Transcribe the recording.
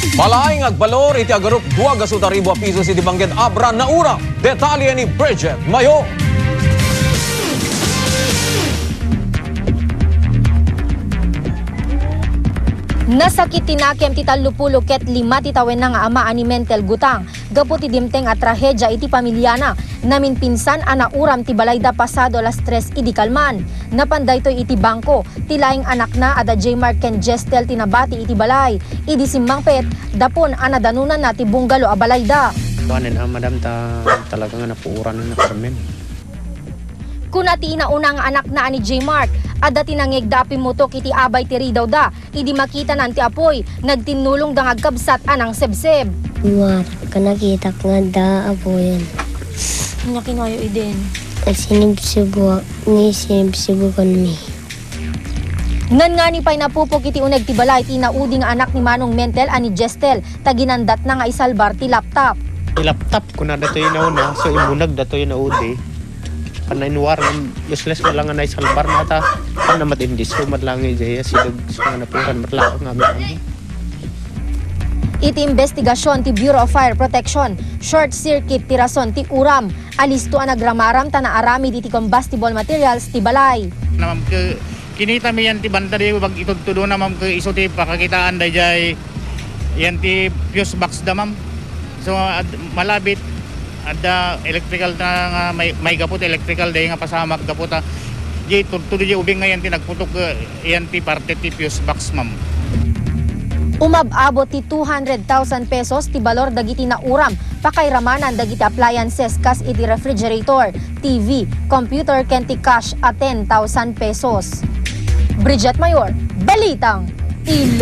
Balay agbalor iti agarup 2,000 pisos iti Bangued Abra nauram. Detalye ni Bridget Mayo. Nasakit tinakem ti 30 ket 5 ti tawen nga ama ani mental gutang. Gapu ti dimteng a trahedya iti pamilyana. Namin pinsan ana uram ti balay da pasado alas 3 idi kalman. Napanday toy iti bangko. Ti laing anak na ada J. Mark ken Gestel tinabati iti balay. Idi simmang pet dapon ana danunan na ti bunggalo a balay da. Kuanen madam talaga nga napuuran na Carmen. Kuna ti inauna nga anak na ani J. Mark, ada tinangeg da pimutok iti abay ti ridaw da, idi makita nanti apoy, nagtinulong da ngagkabsat anang sebseb. War, kanakita nga da apoyan. Nakinayo idin. Sinibsibo kan mi. Ngan nga ni pay napupok iti uneg ti balay, ti naudi nga anak ni Manong Mentel ani Gestel, taginandat na nga isalbar ti laptop. Laptop kuna datoy nauna, so imunag datoy naudi. Panainuar useless na lang nga naisalbar na ta na matindis so madlangi jaya sidog so nga napuran matlaw nga kami. Iti investigasyon ti Bureau of Fire Protection, short circuit ti rason ti uram, alisto ang nagramaram ta na arami iti combustible materials ti balay. Namam ke kinita mi yan ti banda di bag itudtudo na mam ke iso ti pakakitaan da jay yan ti fuse box da mam. So malabit ada electrical na nga may gapot electrical day nga pasamak gapot di tudo di ubing nga yan ti nagputok yan ti parte ti fuse box mam. Umababot ti 200,000 pesos ti balor dagiti na uram pakairamanan dagiti appliances kas iti refrigerator, TV, computer ken ti cash at 10,000 pesos. Bridget Mayor, Balitang, ILOKANO.